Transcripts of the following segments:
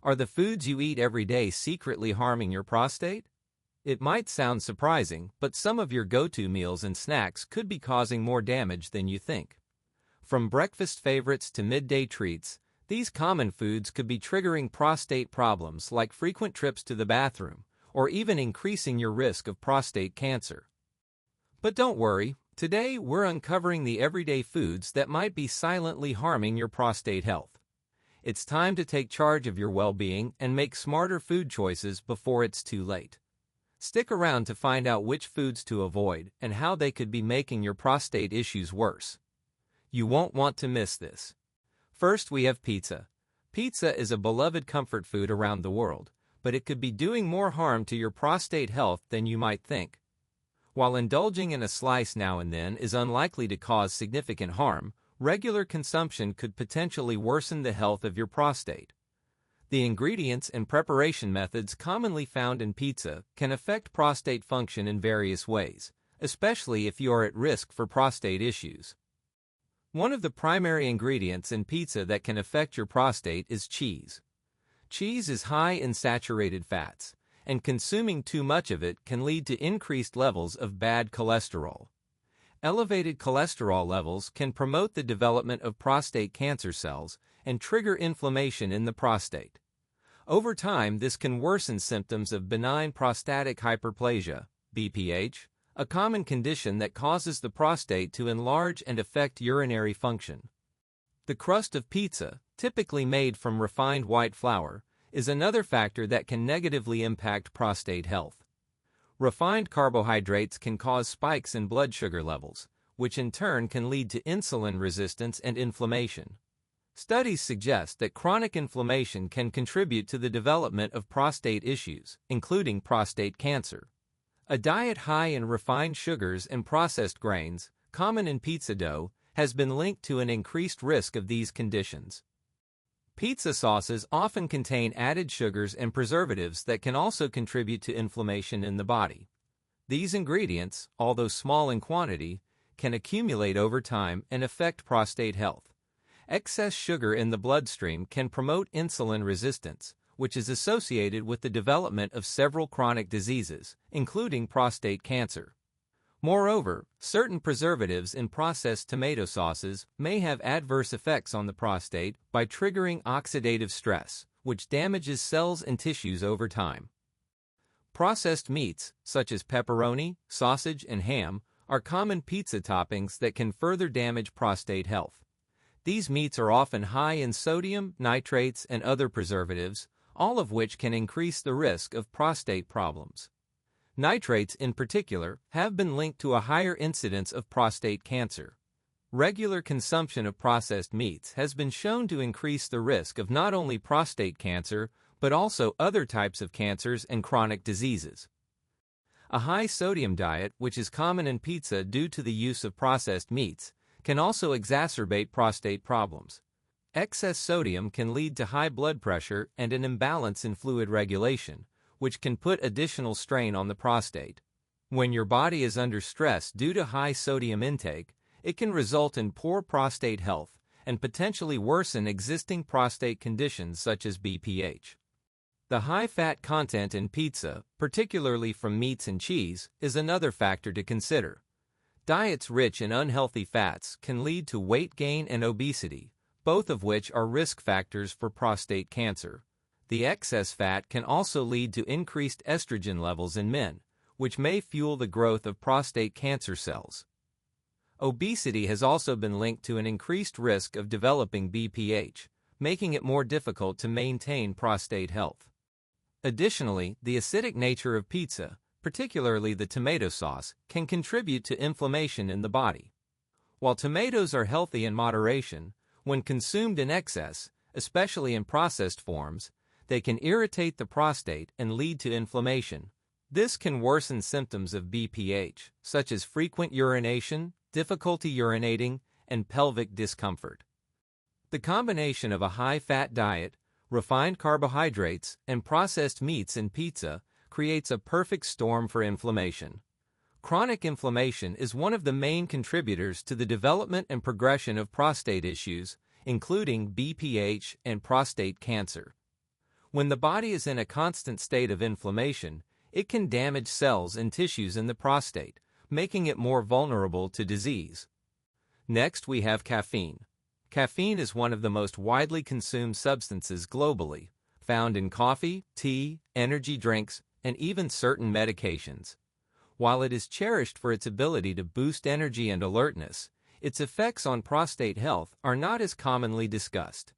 Are the foods you eat every day secretly harming your prostate? It might sound surprising, but some of your go-to meals and snacks could be causing more damage than you think. From breakfast favorites to midday treats, these common foods could be triggering prostate problems like frequent trips to the bathroom, or even increasing your risk of prostate cancer. But don't worry, today we're uncovering the everyday foods that might be silently harming your prostate health. It's time to take charge of your well-being and make smarter food choices before it's too late. Stick around to find out which foods to avoid and how they could be making your prostate issues worse. You won't want to miss this. First, we have pizza. Pizza is a beloved comfort food around the world, but it could be doing more harm to your prostate health than you might think. While indulging in a slice now and then is unlikely to cause significant harm, regular consumption could potentially worsen the health of your prostate. The ingredients and preparation methods commonly found in pizza can affect prostate function in various ways, especially if you are at risk for prostate issues. One of the primary ingredients in pizza that can affect your prostate is cheese. Cheese is high in saturated fats, and consuming too much of it can lead to increased levels of bad cholesterol. Elevated cholesterol levels can promote the development of prostate cancer cells and trigger inflammation in the prostate. Over time, this can worsen symptoms of benign prostatic hyperplasia, BPH, a common condition that causes the prostate to enlarge and affect urinary function. The crust of pizza, typically made from refined white flour, is another factor that can negatively impact prostate health. Refined carbohydrates can cause spikes in blood sugar levels, which in turn can lead to insulin resistance and inflammation. Studies suggest that chronic inflammation can contribute to the development of prostate issues, including prostate cancer. A diet high in refined sugars and processed grains, common in pizza dough, has been linked to an increased risk of these conditions. Pizza sauces often contain added sugars and preservatives that can also contribute to inflammation in the body. These ingredients, although small in quantity, can accumulate over time and affect prostate health. Excess sugar in the bloodstream can promote insulin resistance, which is associated with the development of several chronic diseases, including prostate cancer. Moreover, certain preservatives in processed tomato sauces may have adverse effects on the prostate by triggering oxidative stress, which damages cells and tissues over time. Processed meats, such as pepperoni, sausage, and ham, are common pizza toppings that can further damage prostate health. These meats are often high in sodium, nitrates, and other preservatives, all of which can increase the risk of prostate problems. Nitrates, in particular, have been linked to a higher incidence of prostate cancer. Regular consumption of processed meats has been shown to increase the risk of not only prostate cancer, but also other types of cancers and chronic diseases. A high sodium diet, which is common in pizza due to the use of processed meats, can also exacerbate prostate problems. Excess sodium can lead to high blood pressure and an imbalance in fluid regulation, which can put additional strain on the prostate. When your body is under stress due to high sodium intake, it can result in poor prostate health and potentially worsen existing prostate conditions such as BPH. The high fat content in pizza, particularly from meats and cheese, is another factor to consider. Diets rich in unhealthy fats can lead to weight gain and obesity, both of which are risk factors for prostate cancer. The excess fat can also lead to increased estrogen levels in men, which may fuel the growth of prostate cancer cells. Obesity has also been linked to an increased risk of developing BPH, making it more difficult to maintain prostate health. Additionally, the acidic nature of pizza, particularly the tomato sauce, can contribute to inflammation in the body. While tomatoes are healthy in moderation, when consumed in excess, especially in processed forms, they can irritate the prostate and lead to inflammation. This can worsen symptoms of BPH, such as frequent urination, difficulty urinating, and pelvic discomfort. The combination of a high-fat diet, refined carbohydrates, and processed meats in pizza creates a perfect storm for inflammation. Chronic inflammation is one of the main contributors to the development and progression of prostate issues, including BPH and prostate cancer. When the body is in a constant state of inflammation, it can damage cells and tissues in the prostate, making it more vulnerable to disease. Next, we have caffeine. Caffeine is one of the most widely consumed substances globally, found in coffee, tea, energy drinks, and even certain medications. While it is cherished for its ability to boost energy and alertness, its effects on prostate health are not as commonly discussed.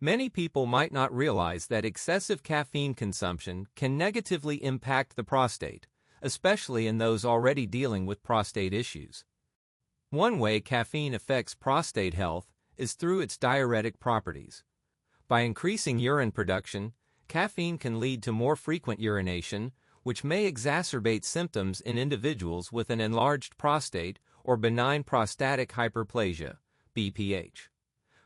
Many people might not realize that excessive caffeine consumption can negatively impact the prostate, especially in those already dealing with prostate issues. One way caffeine affects prostate health is through its diuretic properties. By increasing urine production, caffeine can lead to more frequent urination, which may exacerbate symptoms in individuals with an enlarged prostate or benign prostatic hyperplasia, BPH.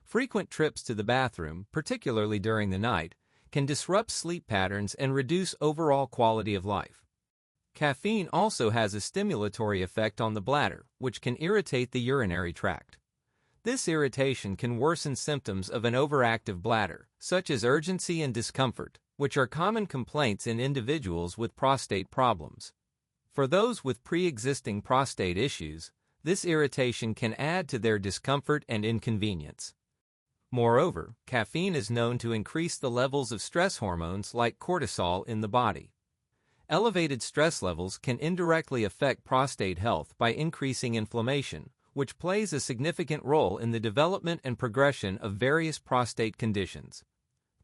Frequent trips to the bathroom, particularly during the night, can disrupt sleep patterns and reduce overall quality of life. Caffeine also has a stimulatory effect on the bladder, which can irritate the urinary tract. This irritation can worsen symptoms of an overactive bladder, such as urgency and discomfort, which are common complaints in individuals with prostate problems. For those with pre-existing prostate issues, this irritation can add to their discomfort and inconvenience. Moreover, caffeine is known to increase the levels of stress hormones like cortisol in the body. Elevated stress levels can indirectly affect prostate health by increasing inflammation, which plays a significant role in the development and progression of various prostate conditions.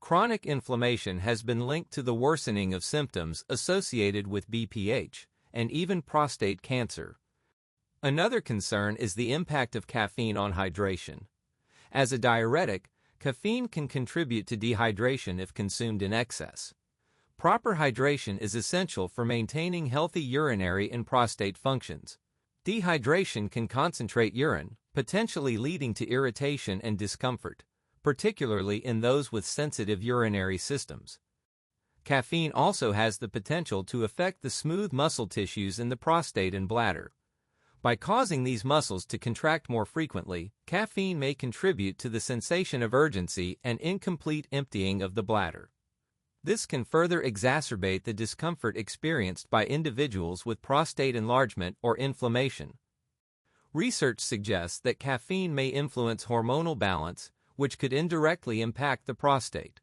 Chronic inflammation has been linked to the worsening of symptoms associated with BPH and even prostate cancer. Another concern is the impact of caffeine on hydration. As a diuretic, caffeine can contribute to dehydration if consumed in excess. Proper hydration is essential for maintaining healthy urinary and prostate functions. Dehydration can concentrate urine, potentially leading to irritation and discomfort, particularly in those with sensitive urinary systems. Caffeine also has the potential to affect the smooth muscle tissues in the prostate and bladder. By causing these muscles to contract more frequently, caffeine may contribute to the sensation of urgency and incomplete emptying of the bladder. This can further exacerbate the discomfort experienced by individuals with prostate enlargement or inflammation. Research suggests that caffeine may influence hormonal balance, which could indirectly impact the prostate.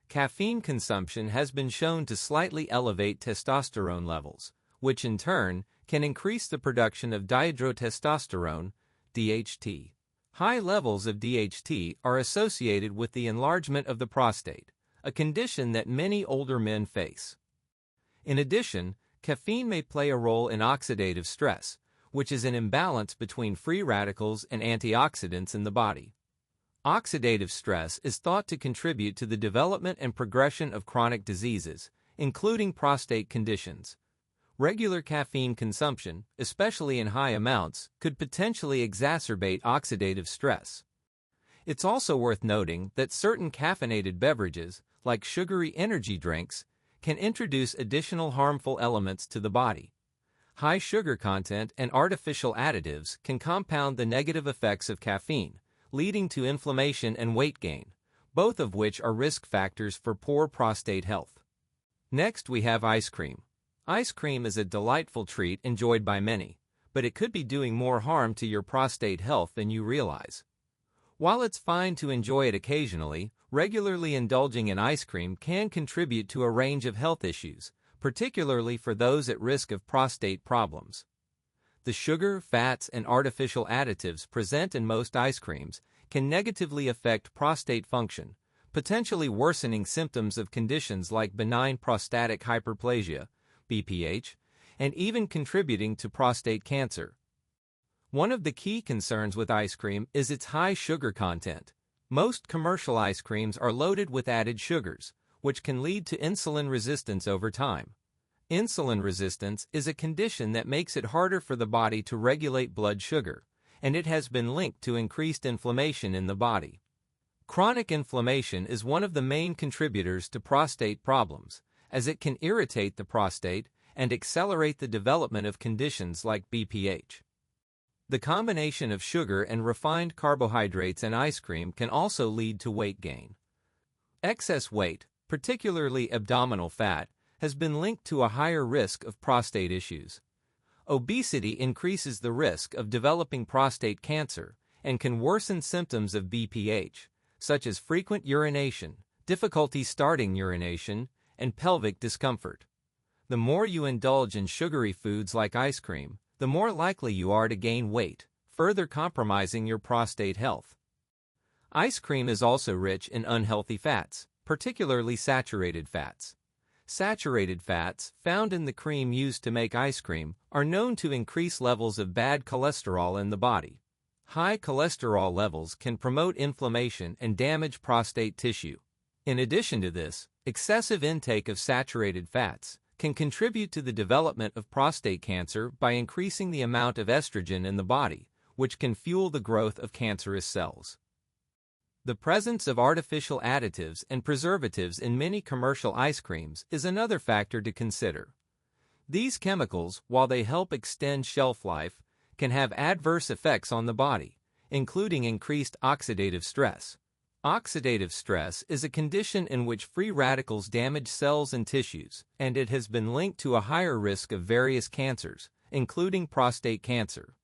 Caffeine consumption has been shown to slightly elevate testosterone levels, which in turn can increase the production of dihydrotestosterone, DHT. High levels of DHT are associated with the enlargement of the prostate, a condition that many older men face. In addition, caffeine may play a role in oxidative stress, which is an imbalance between free radicals and antioxidants in the body. Oxidative stress is thought to contribute to the development and progression of chronic diseases, including prostate conditions. Regular caffeine consumption, especially in high amounts, could potentially exacerbate oxidative stress. It's also worth noting that certain caffeinated beverages, like sugary energy drinks, can introduce additional harmful elements to the body. High sugar content and artificial additives can compound the negative effects of caffeine, leading to inflammation and weight gain, both of which are risk factors for poor prostate health. Next, we have ice cream. Ice cream is a delightful treat enjoyed by many, but it could be doing more harm to your prostate health than you realize. While it's fine to enjoy it occasionally, regularly indulging in ice cream can contribute to a range of health issues, particularly for those at risk of prostate problems. The sugar, fats, and artificial additives present in most ice creams can negatively affect prostate function, potentially worsening symptoms of conditions like benign prostatic hyperplasia, BPH, and even contributing to prostate cancer. One of the key concerns with ice cream is its high sugar content. Most commercial ice creams are loaded with added sugars, which can lead to insulin resistance over time. Insulin resistance is a condition that makes it harder for the body to regulate blood sugar, and it has been linked to increased inflammation in the body. Chronic inflammation is one of the main contributors to prostate problems, as it can irritate the prostate and accelerate the development of conditions like BPH. The combination of sugar and refined carbohydrates in ice cream can also lead to weight gain. Excess weight, particularly abdominal fat, has been linked to a higher risk of prostate issues. Obesity increases the risk of developing prostate cancer and can worsen symptoms of BPH, such as frequent urination, difficulty starting urination, and pelvic discomfort. The more you indulge in sugary foods like ice cream, the more likely you are to gain weight, further compromising your prostate health. Ice cream is also rich in unhealthy fats, particularly saturated fats. Saturated fats, found in the cream used to make ice cream, are known to increase levels of bad cholesterol in the body. High cholesterol levels can promote inflammation and damage prostate tissue. In addition to this, excessive intake of saturated fats can contribute to the development of prostate cancer by increasing the amount of estrogen in the body, which can fuel the growth of cancerous cells. The presence of artificial additives and preservatives in many commercial ice creams is another factor to consider. These chemicals, while they help extend shelf life, can have adverse effects on the body, including increased oxidative stress. Oxidative stress is a condition in which free radicals damage cells and tissues, and it has been linked to a higher risk of various cancers, including prostate cancer.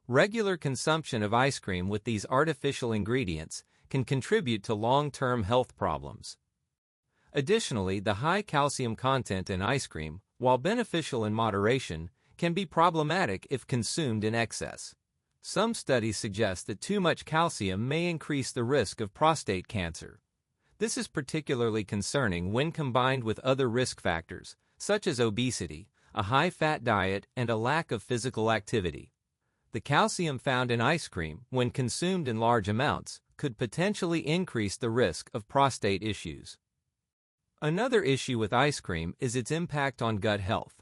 Regular consumption of ice cream with these artificial ingredients can contribute to long-term health problems. Additionally, the high calcium content in ice cream, while beneficial in moderation, can be problematic if consumed in excess. Some studies suggest that too much calcium may increase the risk of prostate cancer. This is particularly concerning when combined with other risk factors, such as obesity, a high-fat diet, and a lack of physical activity. The calcium found in ice cream, when consumed in large amounts, could potentially increase the risk of prostate issues. Another issue with ice cream is its impact on gut health.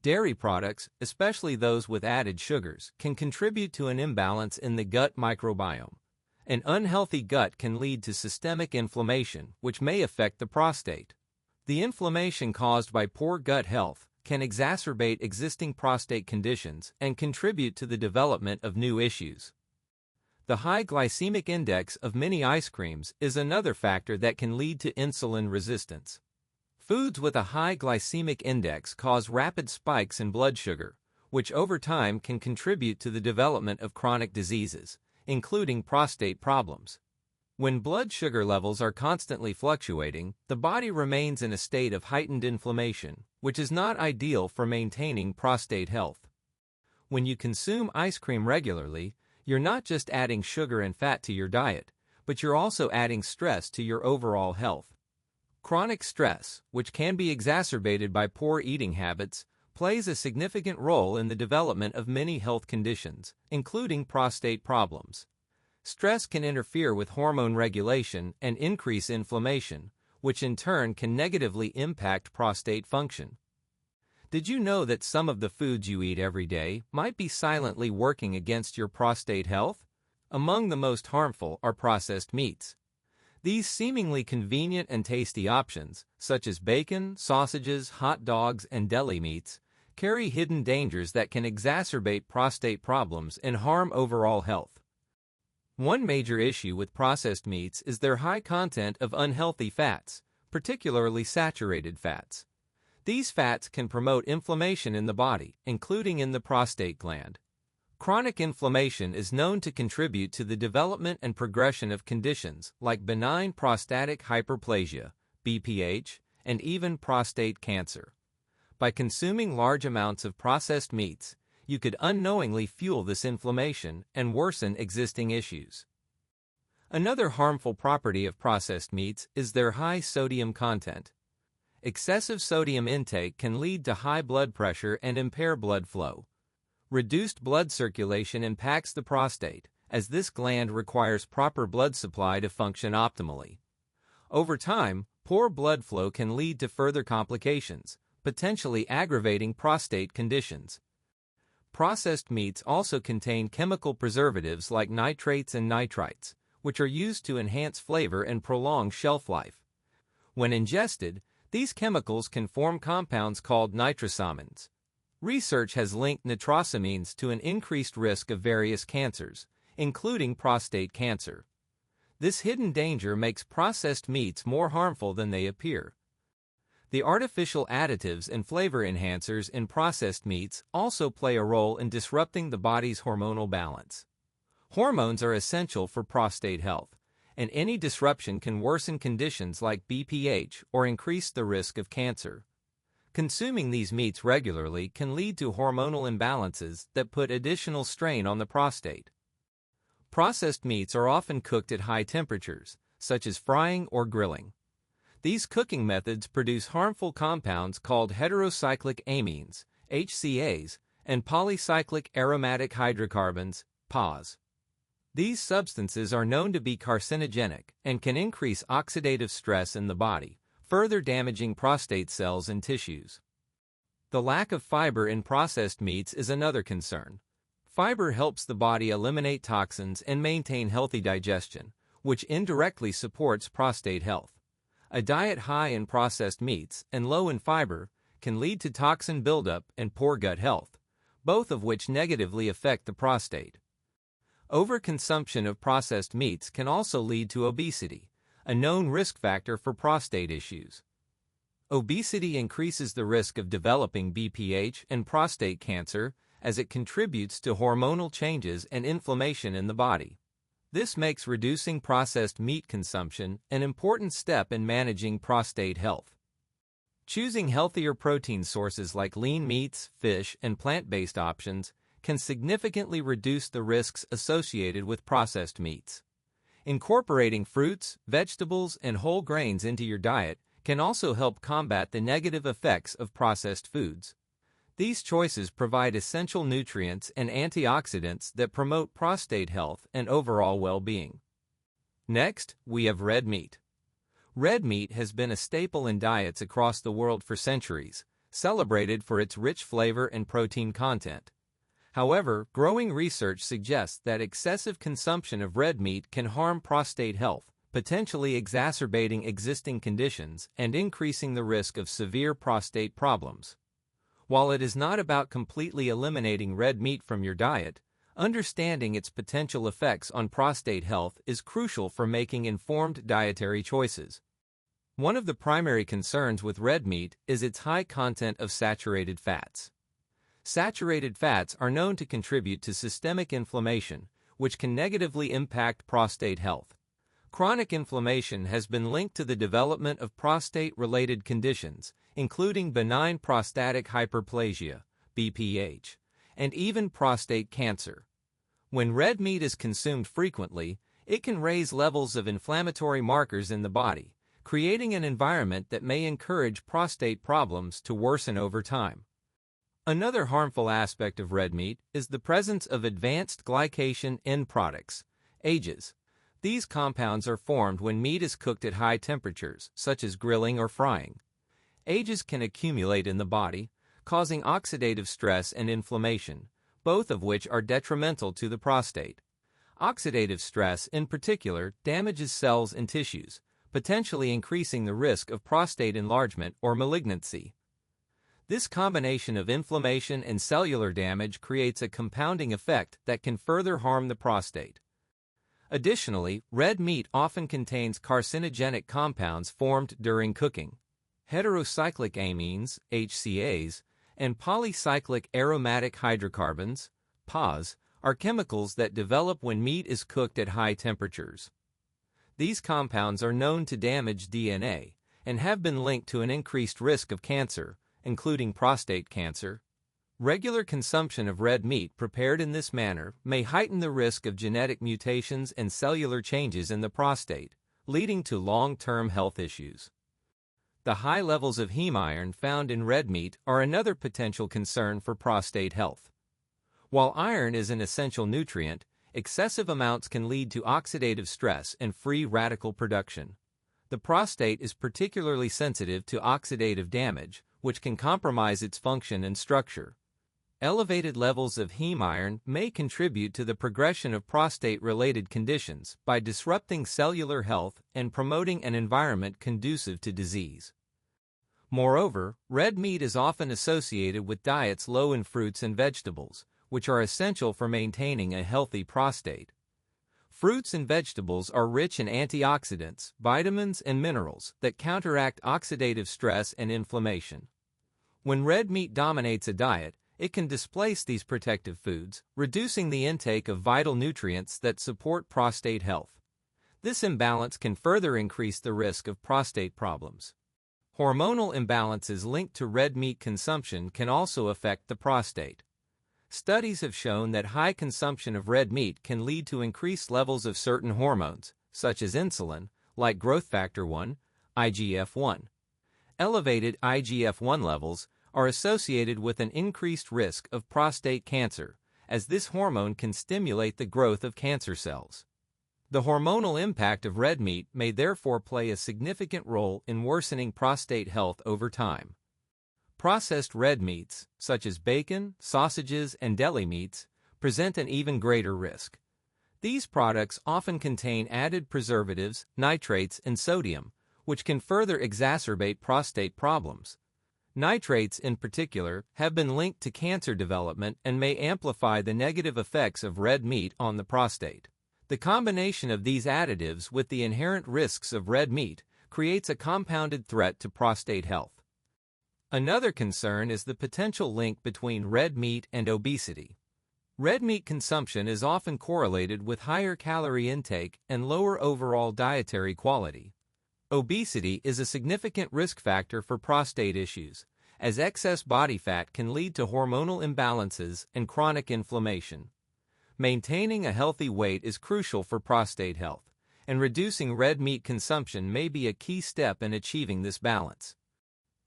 Dairy products, especially those with added sugars, can contribute to an imbalance in the gut microbiome. An unhealthy gut can lead to systemic inflammation, which may affect the prostate. The inflammation caused by poor gut health can exacerbate existing prostate conditions and contribute to the development of new issues. The high glycemic index of many ice creams is another factor that can lead to insulin resistance. Foods with a high glycemic index cause rapid spikes in blood sugar, which over time can contribute to the development of chronic diseases, including prostate problems. When blood sugar levels are constantly fluctuating, the body remains in a state of heightened inflammation, which is not ideal for maintaining prostate health. When you consume ice cream regularly, you're not just adding sugar and fat to your diet, but you're also adding stress to your overall health. Chronic stress, which can be exacerbated by poor eating habits, plays a significant role in the development of many health conditions, including prostate problems. Stress can interfere with hormone regulation and increase inflammation, which in turn can negatively impact prostate function. Did you know that some of the foods you eat every day might be silently working against your prostate health? Among the most harmful are processed meats. These seemingly convenient and tasty options, such as bacon, sausages, hot dogs, and deli meats, carry hidden dangers that can exacerbate prostate problems and harm overall health. One major issue with processed meats is their high content of unhealthy fats, particularly saturated fats. These fats can promote inflammation in the body, including in the prostate gland. Chronic inflammation is known to contribute to the development and progression of conditions like benign prostatic hyperplasia, BPH, and even prostate cancer. By consuming large amounts of processed meats, you could unknowingly fuel this inflammation and worsen existing issues. Another harmful property of processed meats is their high sodium content. Excessive sodium intake can lead to high blood pressure and impair blood flow. Reduced blood circulation impacts the prostate, as this gland requires proper blood supply to function optimally. Over time, poor blood flow can lead to further complications, potentially aggravating prostate conditions. Processed meats also contain chemical preservatives like nitrates and nitrites, which are used to enhance flavor and prolong shelf life. When ingested, these chemicals can form compounds called nitrosamines. Research has linked nitrosamines to an increased risk of various cancers, including prostate cancer. This hidden danger makes processed meats more harmful than they appear. The artificial additives and flavor enhancers in processed meats also play a role in disrupting the body's hormonal balance. Hormones are essential for prostate health, and any disruption can worsen conditions like BPH or increase the risk of cancer. Consuming these meats regularly can lead to hormonal imbalances that put additional strain on the prostate. Processed meats are often cooked at high temperatures, such as frying or grilling. These cooking methods produce harmful compounds called heterocyclic amines, HCAs, and polycyclic aromatic hydrocarbons, PAHs. These substances are known to be carcinogenic and can increase oxidative stress in the body, further damaging prostate cells and tissues. The lack of fiber in processed meats is another concern. Fiber helps the body eliminate toxins and maintain healthy digestion, which indirectly supports prostate health. A diet high in processed meats and low in fiber can lead to toxin buildup and poor gut health, both of which negatively affect the prostate. Overconsumption of processed meats can also lead to obesity, a known risk factor for prostate issues. Obesity increases the risk of developing BPH and prostate cancer as it contributes to hormonal changes and inflammation in the body. This makes reducing processed meat consumption an important step in managing prostate health. Choosing healthier protein sources like lean meats, fish, and plant-based options can significantly reduce the risks associated with processed meats. Incorporating fruits, vegetables, and whole grains into your diet can also help combat the negative effects of processed foods. These choices provide essential nutrients and antioxidants that promote prostate health and overall well-being. Next, we have red meat. Red meat has been a staple in diets across the world for centuries, celebrated for its rich flavor and protein content. However, growing research suggests that excessive consumption of red meat can harm prostate health, potentially exacerbating existing conditions and increasing the risk of severe prostate problems. While it is not about completely eliminating red meat from your diet, understanding its potential effects on prostate health is crucial for making informed dietary choices. One of the primary concerns with red meat is its high content of saturated fats. Saturated fats are known to contribute to systemic inflammation, which can negatively impact prostate health. Chronic inflammation has been linked to the development of prostate-related conditions, including benign prostatic hyperplasia, BPH, and even prostate cancer. When red meat is consumed frequently, it can raise levels of inflammatory markers in the body, creating an environment that may encourage prostate problems to worsen over time. Another harmful aspect of red meat is the presence of advanced glycation end products, AGEs. These compounds are formed when meat is cooked at high temperatures, such as grilling or frying. AGEs can accumulate in the body, causing oxidative stress and inflammation, both of which are detrimental to the prostate. Oxidative stress, in particular, damages cells and tissues, potentially increasing the risk of prostate enlargement or malignancy. This combination of inflammation and cellular damage creates a compounding effect that can further harm the prostate. Additionally, red meat often contains carcinogenic compounds formed during cooking. Heterocyclic amines, HCAs, and polycyclic aromatic hydrocarbons, PAHs, are chemicals that develop when meat is cooked at high temperatures. These compounds are known to damage DNA and have been linked to an increased risk of cancer, including prostate cancer. Regular consumption of red meat prepared in this manner may heighten the risk of genetic mutations and cellular changes in the prostate, leading to long-term health issues. The high levels of heme iron found in red meat are another potential concern for prostate health. While iron is an essential nutrient, excessive amounts can lead to oxidative stress and free radical production. The prostate is particularly sensitive to oxidative damage, which can compromise its function and structure. Elevated levels of heme iron may contribute to the progression of prostate-related conditions by disrupting cellular health and promoting an environment conducive to disease. Moreover, red meat is often associated with diets low in fruits and vegetables, which are essential for maintaining a healthy prostate. Fruits and vegetables are rich in antioxidants, vitamins, and minerals that counteract oxidative stress and inflammation. When red meat dominates a diet, it can displace these protective foods, reducing the intake of vital nutrients that support prostate health. This imbalance can further increase the risk of prostate problems. Hormonal imbalances linked to red meat consumption can also affect the prostate. Studies have shown that high consumption of red meat can lead to increased levels of certain hormones, such as insulin, like growth factor 1, IGF-1. Elevated IGF-1 levels are associated with an increased risk of prostate cancer, as this hormone can stimulate the growth of cancer cells. The hormonal impact of red meat may therefore play a significant role in worsening prostate health over time. Processed red meats, such as bacon, sausages, and deli meats, present an even greater risk. These products often contain added preservatives, nitrates, and sodium, which can further exacerbate prostate problems. Nitrates, in particular, have been linked to cancer development and may amplify the negative effects of red meat on the prostate. The combination of these additives with the inherent risks of red meat creates a compounded threat to prostate health. Another concern is the potential link between red meat and obesity. Red meat consumption is often correlated with higher calorie intake and lower overall dietary quality. Obesity is a significant risk factor for prostate issues, as excess body fat can lead to hormonal imbalances and chronic inflammation. Maintaining a healthy weight is crucial for prostate health, and reducing red meat consumption may be a key step in achieving this balance.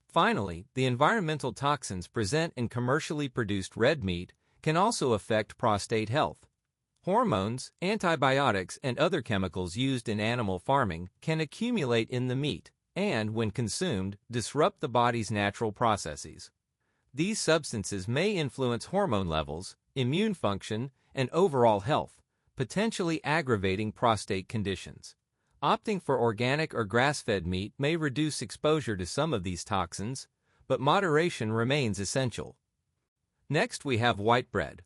Finally, the environmental toxins present in commercially produced red meat can also affect prostate health. Hormones, antibiotics, and other chemicals used in animal farming can accumulate in the meat and, when consumed, disrupt the body's natural processes. These substances may influence hormone levels, immune function, and overall health, potentially aggravating prostate conditions. Opting for organic or grass-fed meat may reduce exposure to some of these toxins, but moderation remains essential. Next, we have white bread.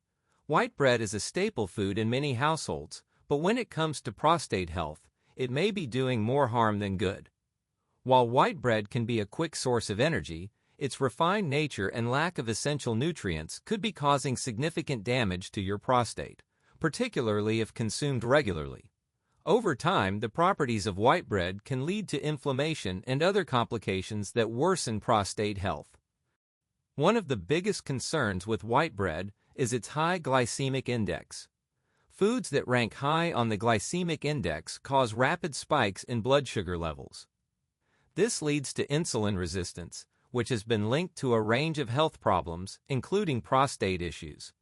White bread is a staple food in many households, but when it comes to prostate health, it may be doing more harm than good. While white bread can be a quick source of energy, its refined nature and lack of essential nutrients could be causing significant damage to your prostate, particularly if consumed regularly. Over time, the properties of white bread can lead to inflammation and other complications that worsen prostate health. One of the biggest concerns with white bread is its high glycemic index. Foods that rank high on the glycemic index cause rapid spikes in blood sugar levels. This leads to insulin resistance, which has been linked to a range of health problems, including prostate issues.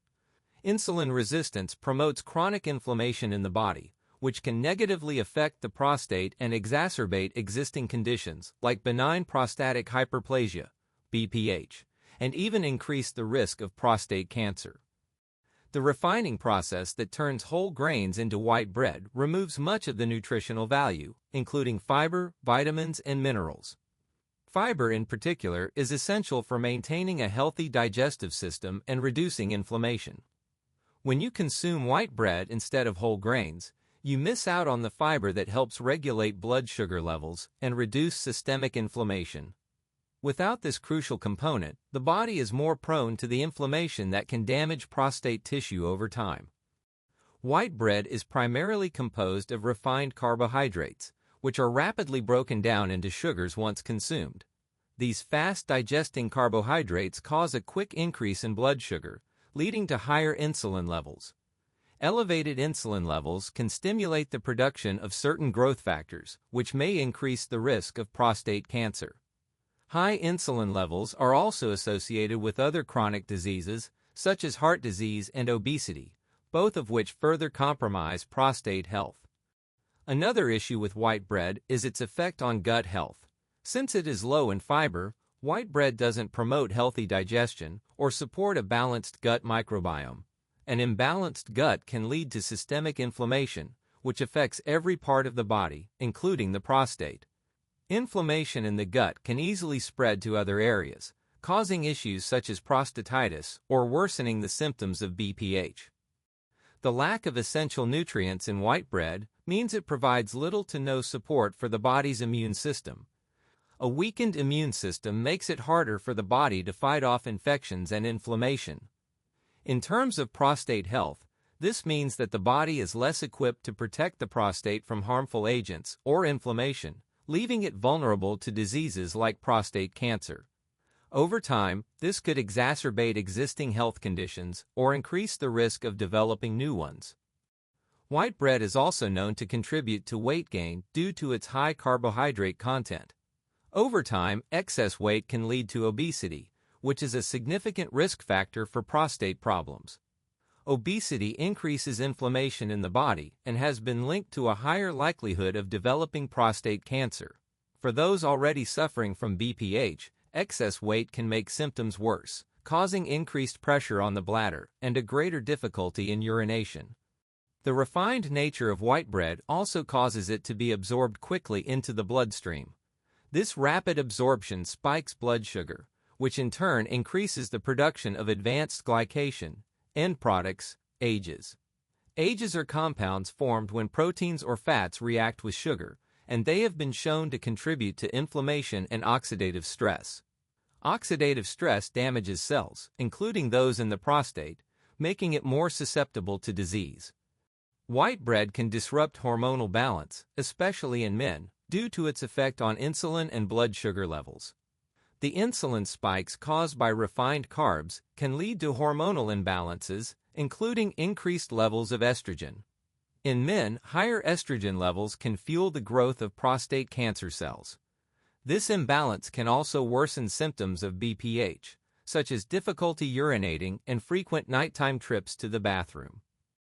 Insulin resistance promotes chronic inflammation in the body, which can negatively affect the prostate and exacerbate existing conditions like benign prostatic hyperplasia, BPH, and even increase the risk of prostate cancer. The refining process that turns whole grains into white bread removes much of the nutritional value, including fiber, vitamins, and minerals. Fiber, in particular, is essential for maintaining a healthy digestive system and reducing inflammation. When you consume white bread instead of whole grains, you miss out on the fiber that helps regulate blood sugar levels and reduce systemic inflammation. Without this crucial component, the body is more prone to the inflammation that can damage prostate tissue over time. White bread is primarily composed of refined carbohydrates, which are rapidly broken down into sugars once consumed. These fast-digesting carbohydrates cause a quick increase in blood sugar, leading to higher insulin levels. Elevated insulin levels can stimulate the production of certain growth factors, which may increase the risk of prostate cancer. High insulin levels are also associated with other chronic diseases, such as heart disease and obesity, both of which further compromise prostate health. Another issue with white bread is its effect on gut health. Since it is low in fiber, white bread doesn't promote healthy digestion or support a balanced gut microbiome. An imbalanced gut can lead to systemic inflammation, which affects every part of the body, including the prostate. Inflammation in the gut can easily spread to other areas, causing issues such as prostatitis or worsening the symptoms of BPH. The lack of essential nutrients in white bread means it provides little to no support for the body's immune system. A weakened immune system makes it harder for the body to fight off infections and inflammation. In terms of prostate health, this means that the body is less equipped to protect the prostate from harmful agents or inflammation, leaving it vulnerable to diseases like prostate cancer. Over time, this could exacerbate existing health conditions or increase the risk of developing new ones. White bread is also known to contribute to weight gain due to its high carbohydrate content. Over time, excess weight can lead to obesity, which is a significant risk factor for prostate problems. Obesity increases inflammation in the body and has been linked to a higher likelihood of developing prostate cancer. For those already suffering from BPH, excess weight can make symptoms worse, causing increased pressure on the bladder and a greater difficulty in urination. The refined nature of white bread also causes it to be absorbed quickly into the bloodstream. This rapid absorption spikes blood sugar, which in turn increases the production of advanced glycation, end products, AGEs. AGEs are compounds formed when proteins or fats react with sugar, and they have been shown to contribute to inflammation and oxidative stress. Oxidative stress damages cells, including those in the prostate, making it more susceptible to disease. White bread can disrupt hormonal balance, especially in men, due to its effect on insulin and blood sugar levels. The insulin spikes caused by refined carbs can lead to hormonal imbalances, including increased levels of estrogen. In men, higher estrogen levels can fuel the growth of prostate cancer cells. This imbalance can also worsen symptoms of BPH, such as difficulty urinating and frequent nighttime trips to the bathroom.